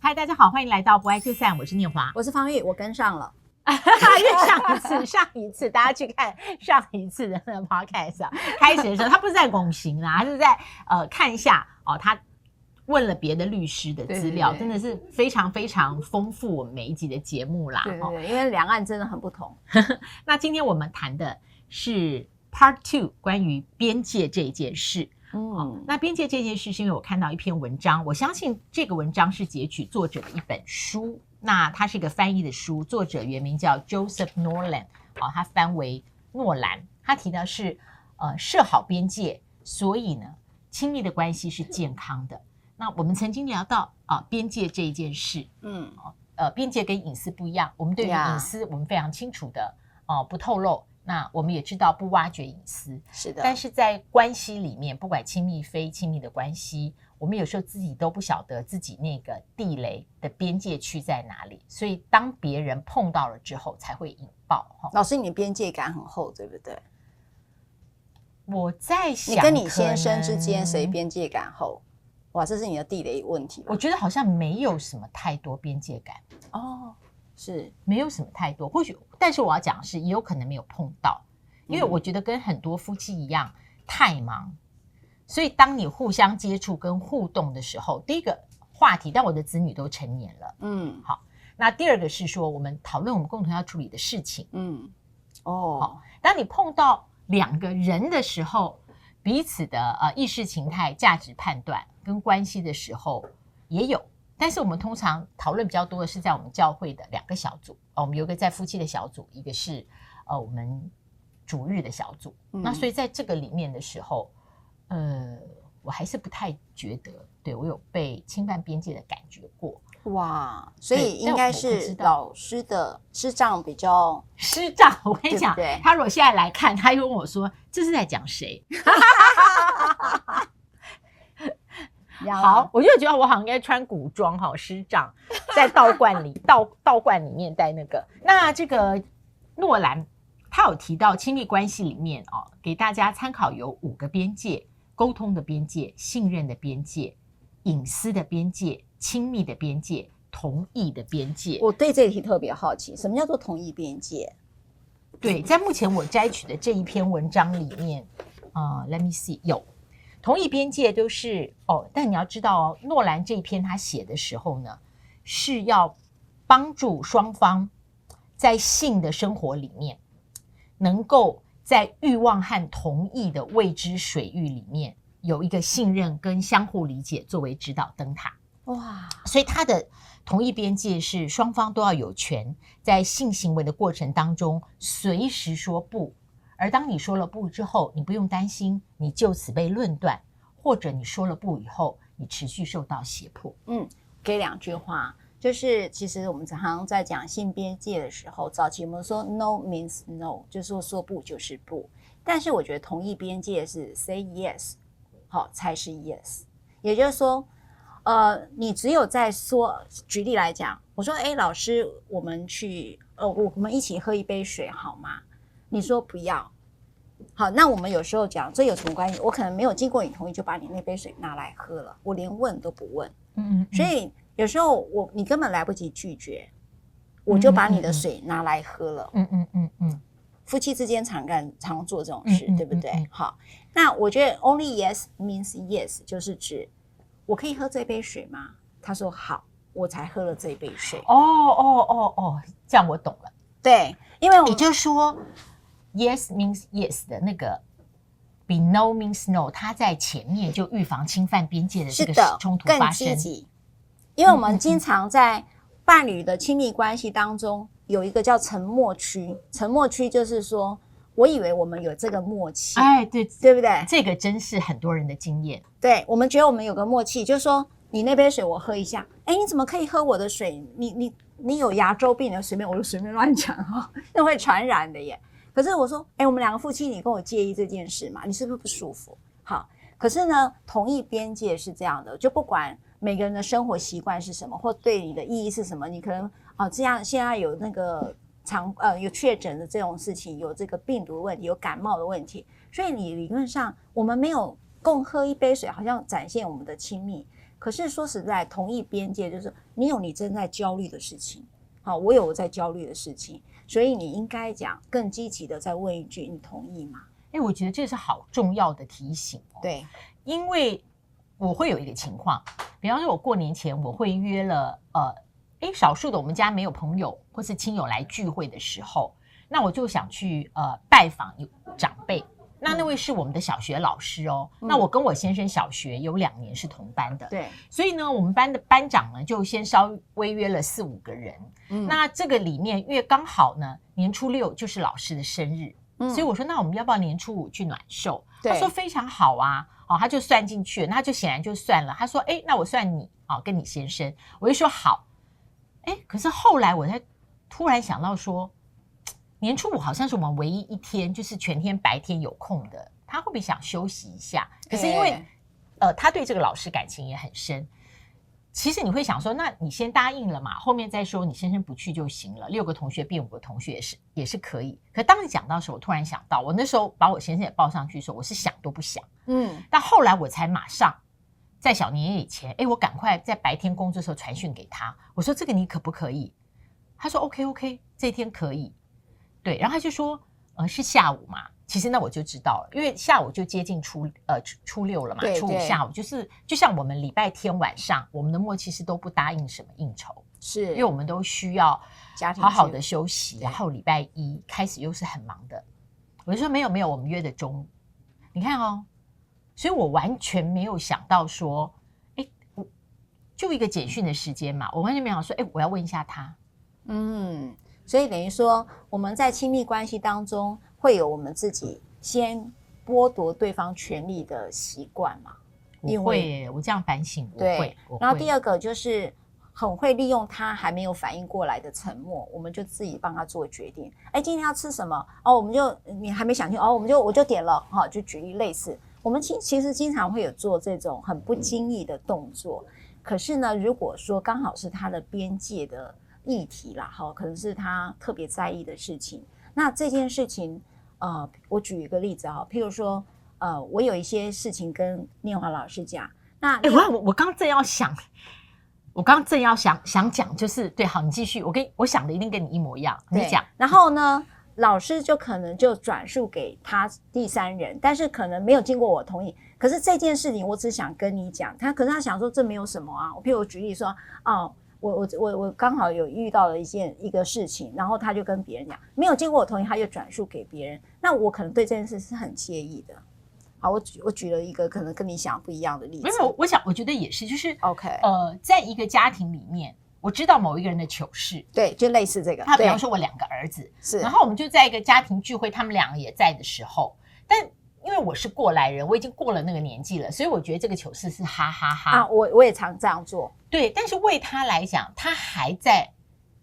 嗨，大家好，欢迎来到不爱就散，我是念华，我是方玉，我跟上了。上一次大家去看上一次的那个 podcast 开始的时候，他不是在拱形啦，他是在看一下他问了别的律师的资料，对，真的是非常非常丰富我们每一集的节目啦。对，因为两岸真的很不同。那今天我们谈的是 Part 2， 关于边界这件事。那边界这件事是因为我看到一篇文章，我相信这个文章是截取作者的一本书，那它是一个翻译的书，作者原名叫 Joseph Norland， 他翻为诺兰。他提到是设好边界，所以呢亲密的关系是健康的。那我们曾经聊到边界这一件事，边界跟隐私不一样，我们对于隐私我们非常清楚的不透露，那我们也知道不挖掘隐私，是的。但是在关系里面，不管亲密非亲密的关系，我们有时候自己都不晓得自己那个地雷的边界区在哪里，所以当别人碰到了之后才会引爆。老师，你边界感很厚，对不对？我在想，你跟你先生之间谁边界感厚？哇，这是你的地雷问题吧？我觉得好像没有什么太多边界感是没有什么太多，或许，但是我要讲的是，也有可能没有碰到，因为我觉得跟很多夫妻一样太忙，所以当你互相接触跟互动的时候，第一个话题，但我的子女都成年了，好，那第二个是说我们讨论我们共同要处理的事情，好，当你碰到两个人的时候，彼此的意识形态、价值判断跟关系的时候也有。但是我们通常讨论比较多的是在我们教会的两个小组，我们有一个在夫妻的小组，一个是我们主日的小组。那所以在这个里面的时候，我还是不太觉得，对我有被侵犯边界的感觉过。哇，所以应该是老师的师长比较师长。我跟你讲，对，他如果现在来看，他又问我说：“这是在讲谁？”好，我就觉得我好像应该穿古装师长在道观里道观里面带那个。那这个诺兰他有提到亲密关系里面给大家参考有5个边界：沟通的边界、信任的边界、隐私的边界、亲密的边界、同意的边界。我对这一题特别好奇，什么叫做同意边界？对，在目前我摘取的这一篇文章里面let me see， 有同意边界都是但你要知道诺兰这一篇他写的时候呢，是要帮助双方在性的生活里面，能够在欲望和同意的未知水域里面有一个信任跟相互理解作为指导灯塔。哇，所以他的同意边界是双方都要有权在性行为的过程当中随时说不，而当你说了不之后，你不用担心你就此被论断，或者你说了不以后你持续受到胁迫。给2句话，就是其实我们常常在讲性边界的时候，早期我们说 no means no， 就是说不就是不，但是我觉得同意边界是 say yes 才是 yes， 也就是说你只有在说，举例来讲，我说老师我们去我们一起喝一杯水好吗？你说不要。好，那我们有时候讲这有什么关系？我可能没有经过你同意就把你那杯水拿来喝了，我连问都不问。所以有时候你根本来不及拒绝，我就把你的水拿来喝了。夫妻之间常做这种事，对不对？好，那我觉得 only yes means yes 就是指我可以喝这杯水吗？他说好，我才喝了这杯水。这样我懂了。对，因为也就是说 yes means yes 的那个比 no means no， 它在前面就预防侵犯边界的这个冲突发生。更积极，因为我们经常在伴侣的亲密关系当中有一个叫沉默区，沉默区就是说我以为我们有这个默契，对不对？这个真是很多人的经验。对，我们觉得我们有个默契，就是说你那杯水我喝一下，你怎么可以喝我的水？你有牙周病的，我就随便乱讲那会传染的耶。可是我说，我们2个夫妻，你跟我介意这件事嘛？你是不是不舒服？好，可是呢，同意边界是这样的，就不管每个人的生活习惯是什么，或对你的意义是什么，你可能这样现在有那个有确诊的这种事情，有这个病毒的问题，有感冒的问题，所以你理论上我们没有共喝一杯水，好像展现我们的亲密。可是说实在，同意边界就是你有你正在焦虑的事情，好，我有我在焦虑的事情，所以你应该讲更积极的再问一句，你同意吗？我觉得这是好重要的提醒哦。对，因为我会有一个情况，比方说我过年前我会约了少数的我们家没有朋友或是亲友来聚会的时候，那我就想去拜访长辈。那位是我们的小学老师哦。那我跟我先生小学有2年是同班的，对，所以呢，我们班的班长呢就先稍微约了4、5个人。那这个里面，因为刚好呢年初6就是老师的生日。所以我说，那我们要不要年初5去暖寿？他说非常好啊，他就算进去了，那他就显然就算了。他说，那我算你跟你先生，我就说好。可是后来我才突然想到说，年初5好像是我们唯一一天就是全天白天有空的，他会不会想休息一下？可是因为他对这个老师感情也很深。其实你会想说，那你先答应了嘛，后面再说你先生不去就行了，6个同学变5个同学也是可以。可当你讲到的时候，我突然想到，我那时候把我先生也报上去的时候，我是想都不想。但后来我才马上在小年夜以前，我赶快在白天工作的时候传讯给他，我说这个你可不可以？他说 OK， 这天可以。对，然后他就说是下午嘛。其实那我就知道了，因为下午就接近初6了嘛，初5下午就像我们礼拜天晚上，我们的默契是都不答应什么应酬，是因为我们都需要好好的休息，然后礼拜1开始又是很忙的。我就说没有，我们约的中午。你看哦，所以我完全没有想到说，就一个简讯的时间嘛，我完全没有想说，我要问一下他。所以等于说我们在亲密关系当中会有我们自己先剥夺对方权利的习惯嘛？我会耶，我这样反省，我会。然后第二个就是很会利用他还没有反应过来的沉默，我们就自己帮他做决定。今天要吃什么？我们就你还没想清，我就点了，就举例类似。我们其实经常会有做这种很不经意的动作，可是呢，如果说刚好是他的边界的议题啦，可能是他特别在意的事情。那这件事情，我举一个例子譬如说，我有一些事情跟念华老师讲，那我刚正要想，想讲，就是对，好，你继续，我想的一定跟你一模一样，你讲。然后呢，老师就可能就转述给他第3人，但是可能没有经过我同意。可是这件事情我只想跟你讲，可是他想说这没有什么啊。譬如我举例说，我刚好有遇到了一个事情，然后他就跟别人讲，没有经过我同意，他就转述给别人。那我可能对这件事是很介意的。好，我举了一个可能跟你想不一样的例子。没有，我觉得也是，就是 OK， 在一个家庭里面，我知道某一个人的糗事，对，就类似这个。他比方说我2个儿子，是，然后我们就在一个家庭聚会，他们2个也在的时候，但因为我是过来人，我已经过了那个年纪了，所以我觉得这个糗事是哈哈哈。我也常这样做。对，但是为他来讲，他还在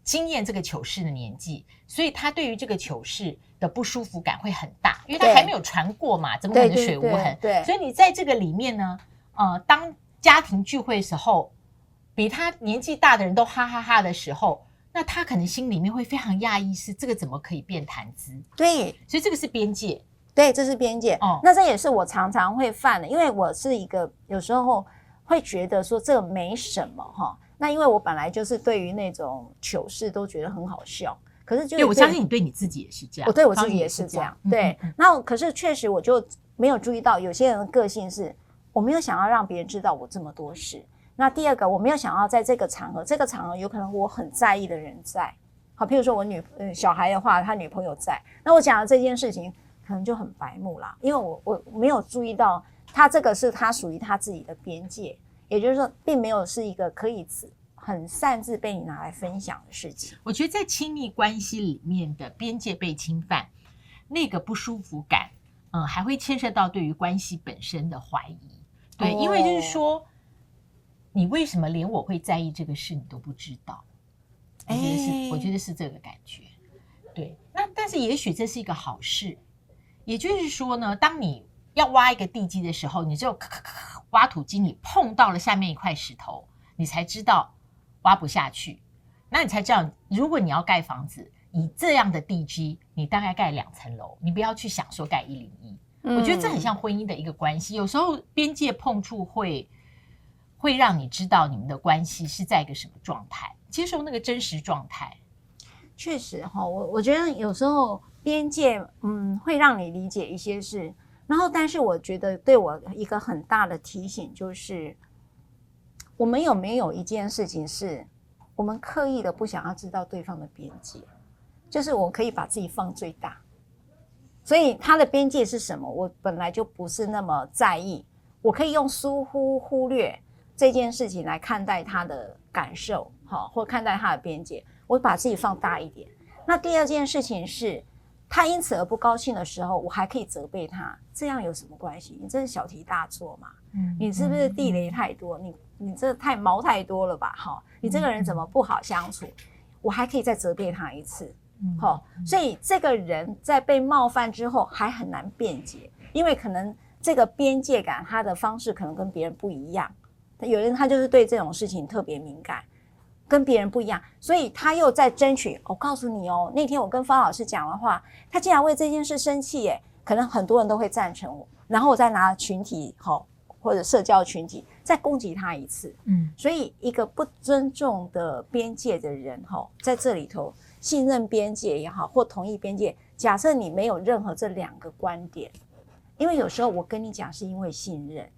经验这个糗事的年纪，所以他对于这个糗事的不舒服感会很大，因为他还没有传过嘛，怎么可能水无痕？对，所以你在这个里面呢，当家庭聚会的时候，比他年纪大的人都哈哈哈的时候，那他可能心里面会非常讶异，是这个怎么可以变谈资？对，所以这个是边界。对，这是边界。那这也是我常常会犯的，因为我是一个有时候会觉得说这个没什么那因为我本来就是对于那种糗事都觉得很好笑，可是对，我相信你对你自己也是这样，我对我自己也是这样。对，那可是确实我就没有注意到有些人的个性是，我没有想要让别人知道我这么多事。那第二个，我没有想要在这个场合有可能我很在意的人在。好，譬如说我小孩的话，他女朋友在，那我讲的这件事情可能就很白目啦，因为我没有注意到他这个是他属于他自己的边界，也就是说并没有是一个可以很擅自被你拿来分享的事情。我觉得在亲密关系里面的边界被侵犯，那个不舒服感，还会牵涉到对于关系本身的怀疑。对，因为就是说，你为什么连我会在意这个事你都不知道？我觉得是这个感觉。对，那但是也许这是一个好事，也就是说呢，当你要挖一个地基的时候，你就挖土机，你碰到了下面一块石头，你才知道挖不下去。那你才知道，如果你要盖房子，以这样的地基，你大概盖2层楼，你不要去想说盖101。我觉得这很像婚姻的一个关系，有时候边界碰触会会让你知道你们的关系是在一个什么状态，接受那个真实状态。确实哈，我觉得有时候边界会让你理解一些事，然后但是我觉得对我一个很大的提醒就是，我们有没有一件事情是我们刻意的不想要知道对方的边界，就是我可以把自己放最大，所以他的边界是什么，我本来就不是那么在意，我可以用忽略这件事情来看待他的感受，或看待他的边界，我把自己放大一点。那第二件事情是，他因此而不高兴的时候，我还可以责备他，这样有什么关系？你这是小题大做嘛？你是不是地雷太多？你这毛太多了吧？你这个人怎么不好相处？我还可以再责备他一次。所以这个人在被冒犯之后还很难辩解，因为可能这个边界感他的方式可能跟别人不一样，有人他就是对这种事情特别敏感，跟别人不一样，所以他又在争取。我告诉你哦，那天我跟方老师讲的话，他竟然为这件事生气耶，可能很多人都会赞成我，然后我再拿群体或者社交群体再攻击他一次。所以一个不尊重的边界的人在这里头，信任边界也好或同意边界，假设你没有任何这两个观点，因为有时候我跟你讲是因为信任，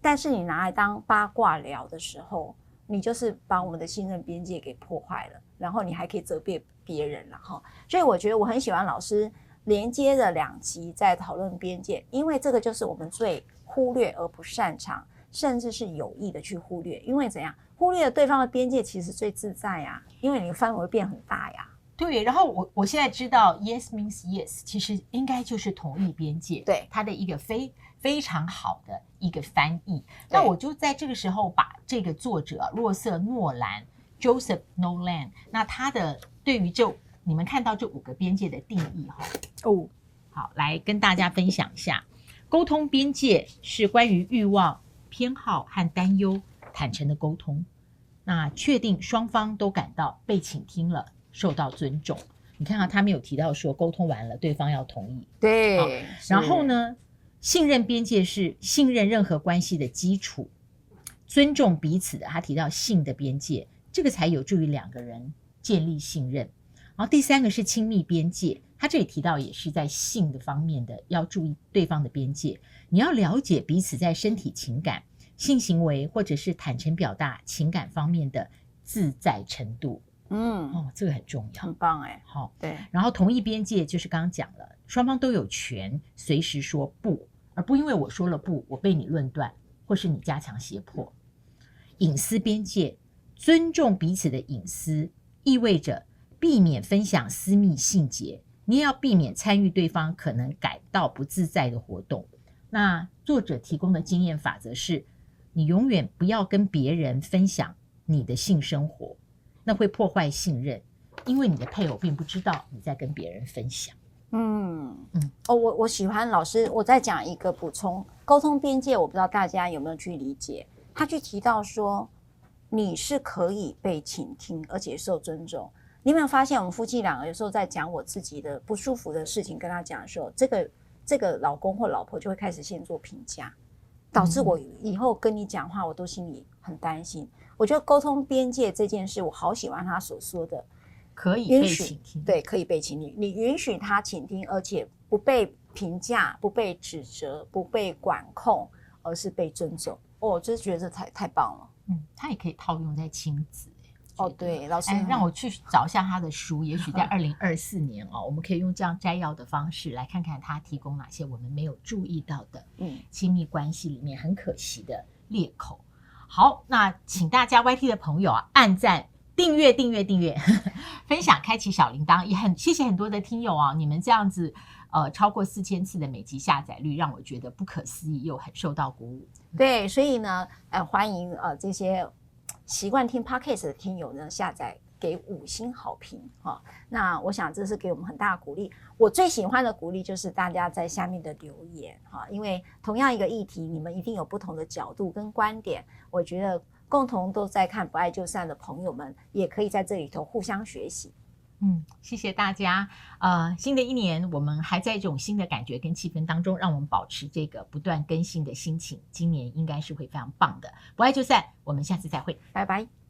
但是你拿来当八卦聊的时候，你就是把我们的信任边界给破坏了，然后你还可以责备别人了哈。所以我觉得我很喜欢老师连接的2集在讨论边界，因为这个就是我们最忽略而不擅长，甚至是有意的去忽略。因为怎样忽略了对方的边界，其实最自在呀，因为你的范围变很大呀。对，然后我现在知道 yes means yes 其实应该就是同意边界，对，它的一个非常好的一个翻译。那我就在这个时候把这个作者洛瑟诺兰 Joseph Nolan， 那他的对于你们看到这5个边界的定义好，来跟大家分享一下。沟通边界是关于欲望、偏好和担忧坦诚的沟通，那确定双方都感到被倾听了，受到尊重。你看他没有提到说沟通完了对方要同意。对，然后呢，信任边界是信任任何关系的基础，尊重彼此的，他提到性的边界，这个才有助于2个人建立信任。然后第3个是亲密边界，他这里提到也是在性的方面的，要注意对方的边界，你要了解彼此在身体情感、性行为或者是坦诚表达情感方面的自在程度。这个很重要，很棒哎。好，对。然后同意边界就是刚刚讲了，双方都有权随时说不，而不因为我说了不，我被你论断，或是你加强胁迫。隐私边界，尊重彼此的隐私，意味着避免分享私密细节，你也要避免参与对方可能感到不自在的活动。那作者提供的经验法则是，你永远不要跟别人分享你的性生活，那会破坏信任，因为你的配偶并不知道你在跟别人分享。我喜欢老师，我再讲一个补充，沟通边界，我不知道大家有没有去理解，他去提到说你是可以被倾听而且受尊重。你有没有发现我们夫妻2个有时候在讲我自己的不舒服的事情跟他讲的时候，这个老公或老婆就会开始先做评价，导致我以后跟你讲话我都心里很担心。我觉得沟通边界这件事，我好喜欢他所说的可以被倾听，对，可以被倾听，你允许他倾听，而且不被评价、不被指责、不被管控，而是被尊重。我就觉得这太棒了。他也可以套用在亲子。对，老师，让我去找一下他的书，也许在2024年我们可以用这样摘要的方式来看看他提供哪些我们没有注意到的亲密关系里面很可惜的裂口。好，那请大家 YT 的朋友按赞、订阅分享、开启小铃铛，也很谢谢很多的听友你们这样子超过4000次的每集下载率，让我觉得不可思议，又很受到鼓舞。对，所以呢欢迎这些习惯听 Podcast 的听友呢下载给5星好评那我想这是给我们很大的鼓励。我最喜欢的鼓励就是大家在下面的留言因为同样一个议题，你们一定有不同的角度跟观点，我觉得共同都在看不爱就散的朋友们也可以在这里头互相学习。谢谢大家。新的一年我们还在这种新的感觉跟气氛当中，让我们保持这个不断更新的心情。今年应该是会非常棒的。不爱就散，我们下次再会，拜拜。